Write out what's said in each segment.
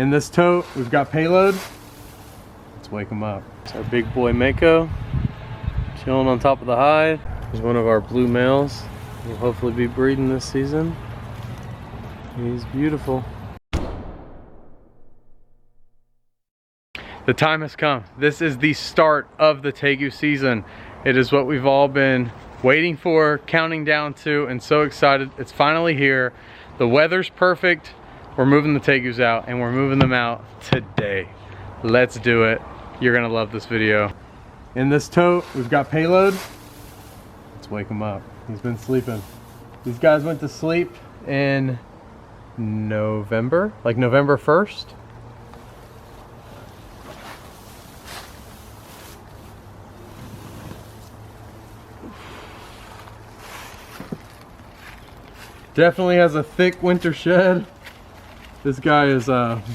In this tote, we've got payload. Let's wake him up. It's our big boy Mako, chilling on top of the hide. He's one of our blue males. He'll hopefully be breeding this season. He's beautiful. The time has come. This is the start of the Tegus season. It is what we've all been waiting for, counting down to, and so excited. It's finally here. The weather's perfect. We're moving the Tegus out, and we're moving them out today. Let's do it. You're gonna love this video. In this tote, we've got payload. Let's wake him up. He's been sleeping. These guys went to sleep in November, like November 1st. Definitely has a thick winter shed. This guy is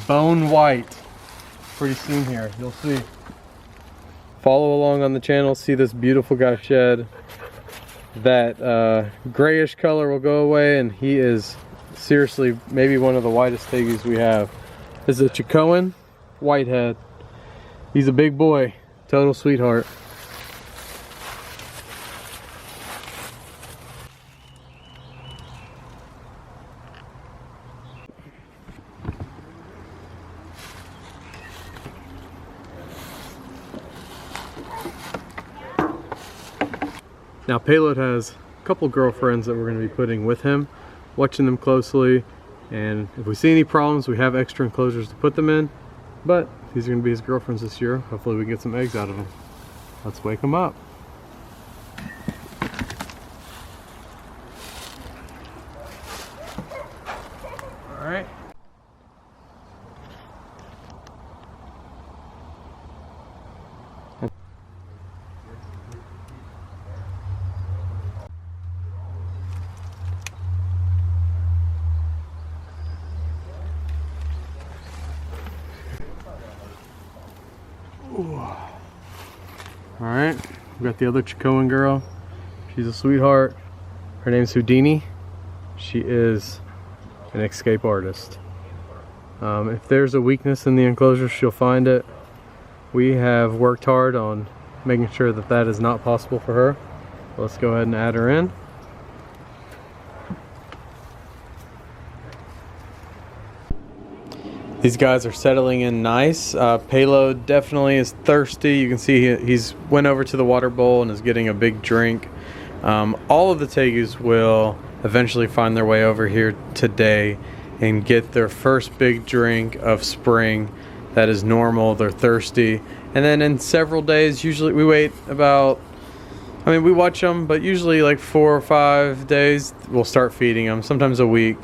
bone white. Pretty soon here, you'll see. Follow along on the channel, see this beautiful guy shed. That grayish color will go away, and he is seriously maybe one of the whitest Tegus we have. This is a Chicoan whitehead. He's a big boy, total sweetheart. Now Payload has a couple girlfriends that we're going to be putting with him, watching them closely, and if we see any problems we have extra enclosures to put them in, but these are going to be his girlfriends this year. Hopefully we get some eggs out of them. Let's wake them up. Alright. Alright, we got the other Chicoan girl. She's a sweetheart. Her name's Houdini. She is an escape artist. If there's a weakness in the enclosure, she'll find it. We have worked hard on making sure that that is not possible for her. Let's go ahead and add her in. These guys are settling in nice. Payload definitely is thirsty. You can see he's went over to the water bowl and is getting a big drink. All of the Tegus will eventually find their way over here today and get their first big drink of spring. That is normal. They're thirsty. And then in several days, usually we wait about, we watch them, but usually like 4 or 5 days, we'll start feeding them, sometimes a week.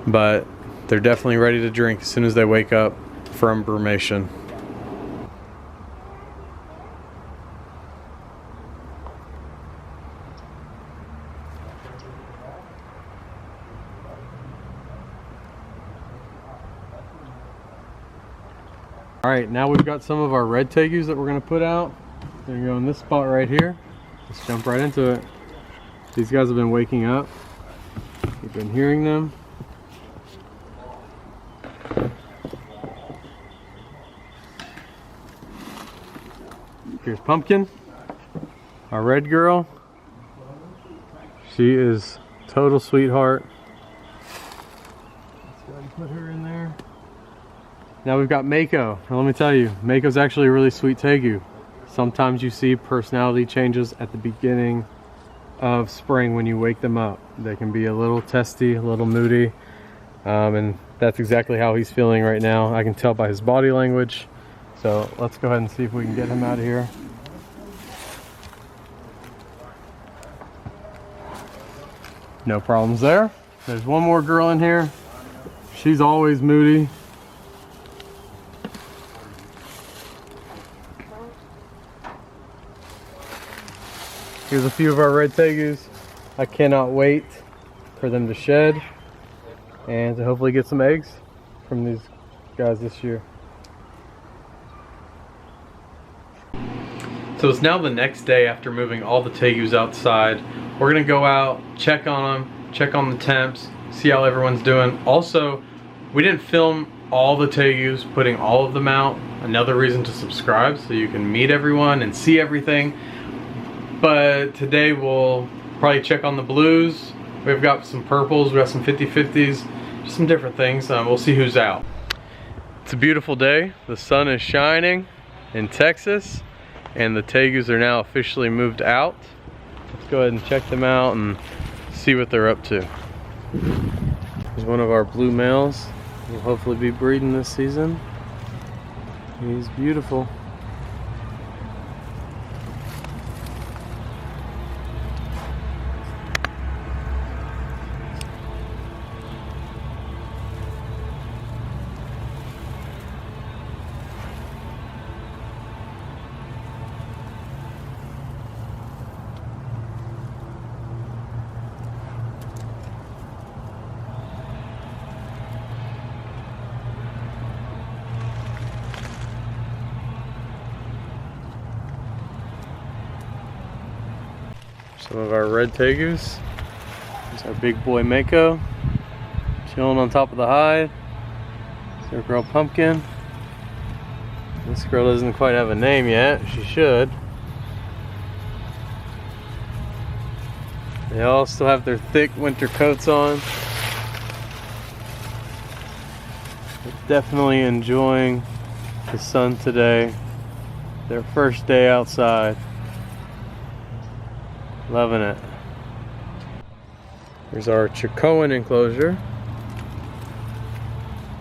But they're definitely ready to drink as soon as they wake up from brumation. Alright, now we've got some of our red Tegus that we're going to put out. They're going to go in this spot right here. Let's jump right into it. These guys have been waking up. We've been hearing them. Here's Pumpkin, our red girl. She is total sweetheart. Let's go ahead and put her in there. Now we've got Mako. Now let me tell you, Mako's actually a really sweet Tegu. Sometimes you see personality changes at the beginning of spring when you wake them up. They can be a little testy, a little moody, and that's exactly how he's feeling right now. I can tell by his body language. So let's go ahead and see if we can get him out of here. No problems there. There's one more girl in here. She's always moody. Here's a few of our red Tegus. I cannot wait for them to shed and to hopefully get some eggs from these guys this year. So it's now the next day after moving all the Tegus outside. We're gonna go out, check on them, check on the temps, see how everyone's doing. Also, we didn't film all the tegus, putting all of them out. Another reason to subscribe, so you can meet everyone and see everything. But today we'll probably check on the blues. We've got some purples, we got some 50/50s, just some different things. We'll see who's out. It's a beautiful day. The sun is shining in Texas, and the tegus are now officially moved out. Let's go ahead and check them out and see what they're up to. Here's one of our blue males. He'll hopefully be breeding this season. He's beautiful. Some of our red tegus. There's our big boy Mako, chilling on top of the hide. There's our girl Pumpkin. This girl doesn't quite have a name yet. She should. They all still have their thick winter coats on. They're definitely enjoying the sun today. Their first day outside. Loving it. Here's our Chicoan enclosure.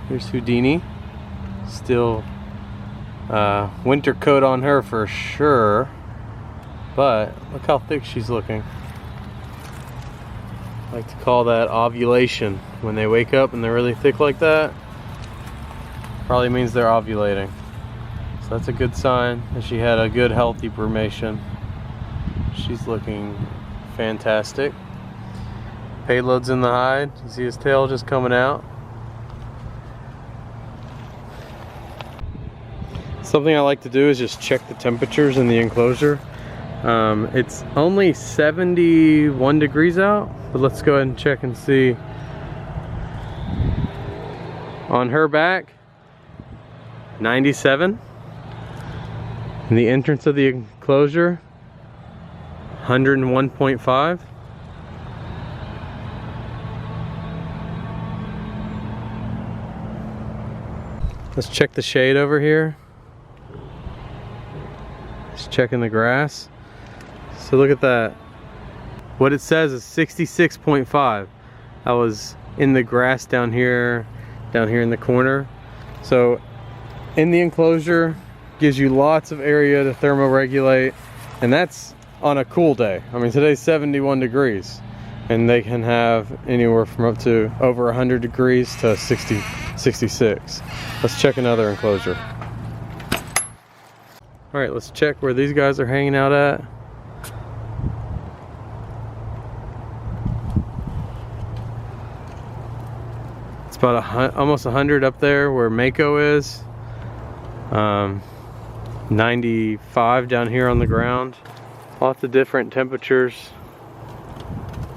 Here's Houdini. Still winter coat on her for sure. But look how thick she's looking. I like to call that ovulation. When they wake up and they're really thick like that, probably means they're ovulating. So that's a good sign that she had a good healthy brumation. She's looking fantastic. Payload's in the hide. You see his tail just coming out. Something I like to do is just check the temperatures in the enclosure. It's only 71 degrees out, but let's go ahead and check and see. On her back, 97. In the entrance of the enclosure, 101.5. Let's check the shade over here. Just checking the grass. So look at that. What it says is 66.5. I was in the grass down here in the corner. So in the enclosure gives you lots of area to thermoregulate, and that's on a cool day. I mean, today's 71 degrees, and they can have anywhere from up to over 100 degrees to 60, 66. Let's check another enclosure. All right, let's check where these guys are hanging out at. It's about almost 100 up there where Mako is. 95 down here on the ground. Lots of different temperatures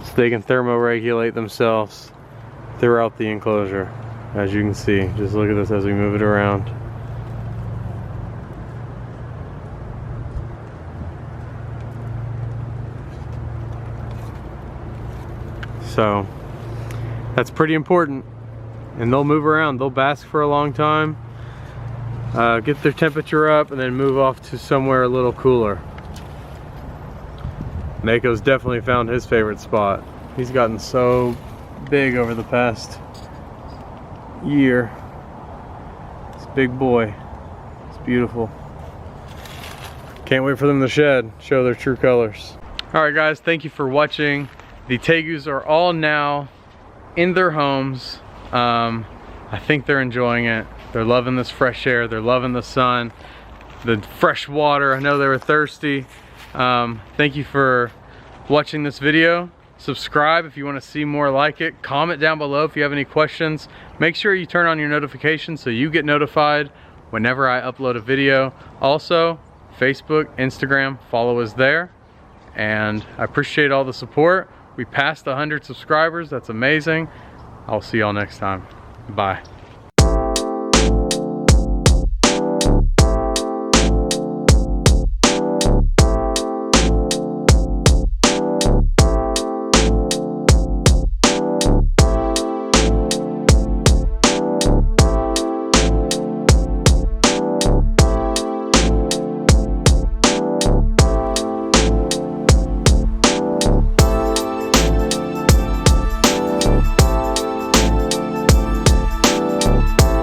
so they can thermoregulate themselves throughout the enclosure. As you can see, just look at this as we move it around. So that's pretty important, and they'll move around. They'll bask for a long time, get their temperature up, and then move off to somewhere a little cooler. Mako's definitely found his favorite spot. He's gotten so big over the past year. This big boy. It's beautiful. Can't wait for them to shed, show their true colors. Alright guys, thank you for watching. The tegus are all now in their homes. I think they're enjoying it. They're loving this fresh air. They're loving the sun, the fresh water. I know they were thirsty. Thank you for watching this video. Subscribe if you want to see more like it. Comment down below if you have any questions. Make sure you turn on your notifications so you get notified whenever I upload a video. Also, Facebook, Instagram, follow us there. And I appreciate all the support. We passed 100 subscribers. That's amazing. I'll see y'all next time. Bye.